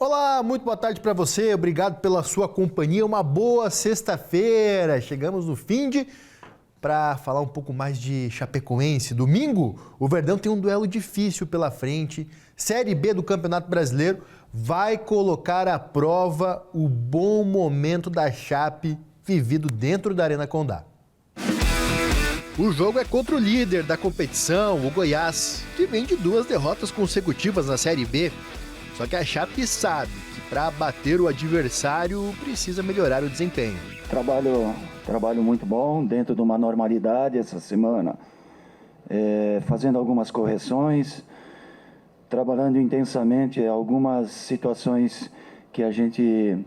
Olá, muito boa tarde para você, obrigado pela sua companhia, uma boa sexta-feira. Chegamos no fim para falar um pouco mais de Chapecoense. Domingo, o Verdão tem um duelo difícil pela frente. Série B do Campeonato Brasileiro vai colocar à prova o bom momento da Chape vivido dentro da Arena Condá. O jogo é contra o líder da competição, o Goiás, que vem de 2 derrotas consecutivas na Série B. Só que a Chape sabe que para bater o adversário precisa melhorar o desempenho. Trabalho muito bom, dentro de uma normalidade essa semana, fazendo algumas correções, trabalhando intensamente algumas situações que a gente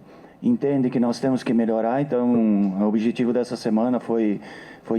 entende que nós temos que melhorar. Então, o objetivo dessa semana foi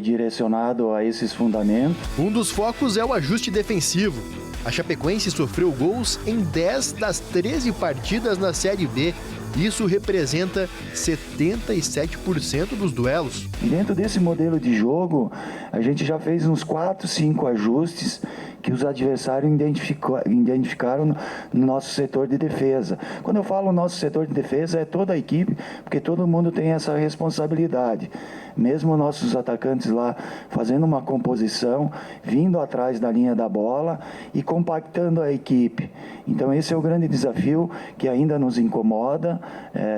direcionado a esses fundamentos. Um dos focos é o ajuste defensivo. A Chapecoense sofreu gols em 10 das 13 partidas na Série B. Isso representa 77% dos duelos. Dentro desse modelo de jogo, a gente já fez uns 4, 5 ajustes que os adversários identificaram no nosso setor de defesa. Quando eu falo nosso setor de defesa, é toda a equipe, porque todo mundo tem essa responsabilidade. Mesmo nossos atacantes lá fazendo uma composição, vindo atrás da linha da bola e compactando a equipe. Então esse é o grande desafio que ainda nos incomoda,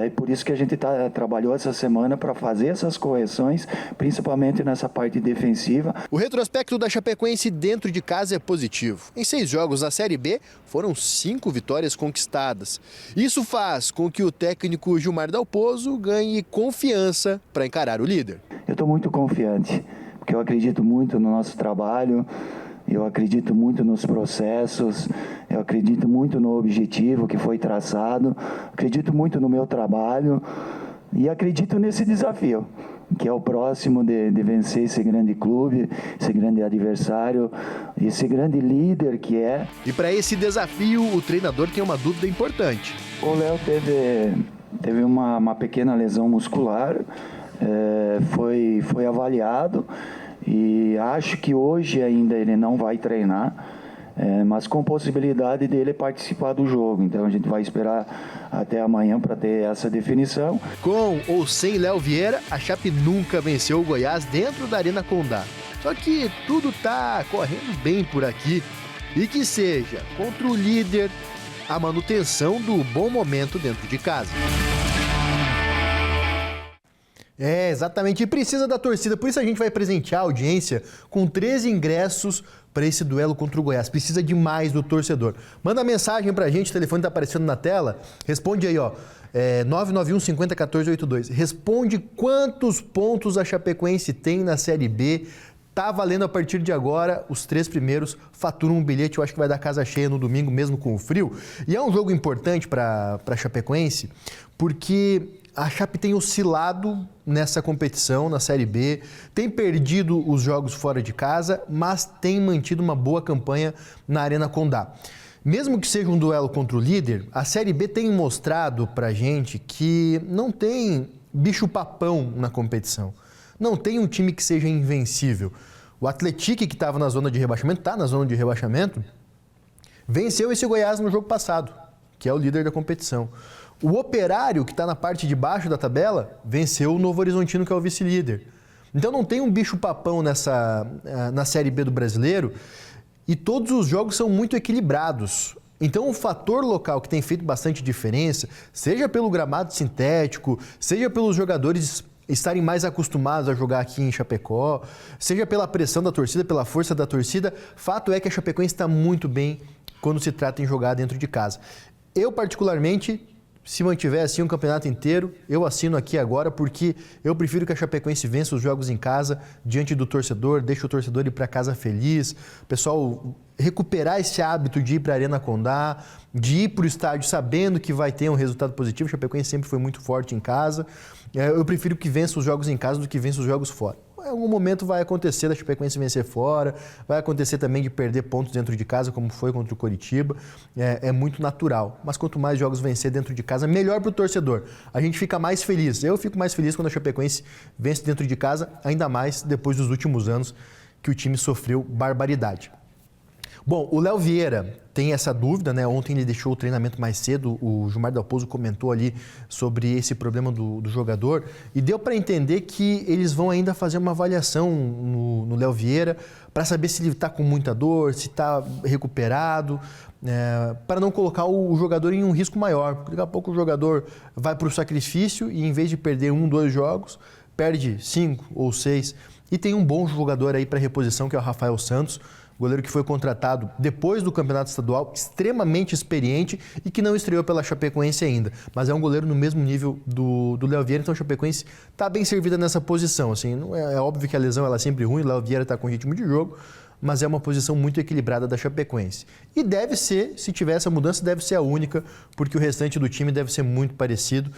e por isso que a gente trabalhou essa semana para fazer essas correções, principalmente nessa parte defensiva. O retrospecto da Chapecoense dentro de casa é positivo. Em 6 jogos da Série B, foram 5 vitórias conquistadas. Isso faz com que o técnico Gilmar Dalpozo ganhe confiança para encarar o líder. Eu estou muito confiante, porque eu acredito muito no nosso trabalho, eu acredito muito nos processos, eu acredito muito no objetivo que foi traçado, acredito muito no meu trabalho e acredito nesse desafio, que é o próximo de vencer esse grande clube, esse grande adversário, esse grande líder que é. E para esse desafio, o treinador tem uma dúvida importante. O Léo teve uma pequena lesão muscular, foi avaliado e acho que hoje ainda ele não vai treinar, mas com possibilidade dele participar do jogo. Então a gente vai esperar até amanhã para ter essa definição. Com ou sem Léo Vieira, a Chape nunca venceu o Goiás dentro da Arena Condá. Só que tudo tá correndo bem por aqui e que seja contra o líder a manutenção do bom momento dentro de casa. Exatamente, e precisa da torcida, por isso a gente vai presentear a audiência com 13 ingressos para esse duelo contra o Goiás. Precisa demais do torcedor. Manda mensagem pra gente, o telefone tá aparecendo na tela, responde aí, 991 50 14 82. Responde quantos pontos a Chapecoense tem na Série B. Tá valendo a partir de agora, os 3 primeiros faturam um bilhete, eu acho que vai dar casa cheia no domingo, mesmo com o frio. E é um jogo importante para a Chapecoense, porque a Chape tem oscilado nessa competição, na Série B, tem perdido os jogos fora de casa, mas tem mantido uma boa campanha na Arena Condá. Mesmo que seja um duelo contra o líder, a Série B tem mostrado pra gente que não tem bicho-papão na competição. Não tem um time que seja invencível. O Atlético, que estava na zona de rebaixamento, está na zona de rebaixamento, venceu esse Goiás no jogo passado, que é o líder da competição. O Operário, que está na parte de baixo da tabela, venceu o Novo Horizontino, que é o vice-líder. Então não tem um bicho-papão na Série B do Brasileiro e todos os jogos são muito equilibrados. Então o fator local que tem feito bastante diferença, seja pelo gramado sintético, seja pelos jogadores estarem mais acostumados a jogar aqui em Chapecó, seja pela pressão da torcida, pela força da torcida, fato é que a Chapecoense está muito bem quando se trata em jogar dentro de casa. Eu, particularmente, se mantiver assim o campeonato inteiro, eu assino aqui agora, porque eu prefiro que a Chapecoense vença os jogos em casa, diante do torcedor, deixe o torcedor ir para casa feliz, o pessoal recuperar esse hábito de ir para a Arena Condá, de ir para o estádio sabendo que vai ter um resultado positivo. A Chapecoense sempre foi muito forte em casa. Eu prefiro que vença os jogos em casa do que vença os jogos fora. Em algum momento vai acontecer da Chapecoense vencer fora, vai acontecer também de perder pontos dentro de casa, como foi contra o Coritiba, é muito natural. Mas quanto mais jogos vencer dentro de casa, melhor para o torcedor. A gente fica mais feliz. Eu fico mais feliz quando a Chapecoense vence dentro de casa, ainda mais depois dos últimos anos que o time sofreu barbaridade. Bom, o Léo Vieira tem essa dúvida, né? Ontem ele deixou o treinamento mais cedo, o Gilmar Dalpozo comentou ali sobre esse problema do jogador e deu para entender que eles vão ainda fazer uma avaliação no Léo Vieira para saber se ele está com muita dor, se está recuperado, para não colocar o jogador em um risco maior. Porque daqui a pouco o jogador vai para o sacrifício e em vez de perder 1, 2 jogos, perde 5 ou 6. E tem um bom jogador aí para reposição, que é o Rafael Santos, goleiro que foi contratado depois do campeonato estadual, extremamente experiente e que não estreou pela Chapecoense ainda. Mas é um goleiro no mesmo nível do Léo Vieira, então a Chapecoense está bem servida nessa posição. Assim, não é óbvio que a lesão ela é sempre ruim, o Léo Vieira está com ritmo de jogo, mas é uma posição muito equilibrada da Chapecoense. E deve ser, se tiver essa mudança, deve ser a única, porque o restante do time deve ser muito parecido.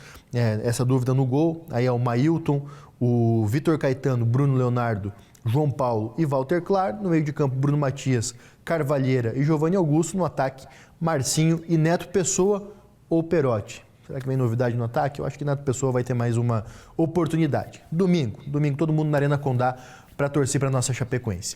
Essa dúvida no gol, aí é o Mailton, o Vitor Caetano, Bruno Leonardo, João Paulo e Walter Clar. No meio de campo, Bruno Matias, Carvalheira e Giovanni Augusto. No ataque, Marcinho e Neto Pessoa ou Perotti. Será que vem novidade no ataque? Eu acho que Neto Pessoa vai ter mais uma oportunidade. Domingo todo mundo na Arena Condá para torcer para a nossa Chapecoense.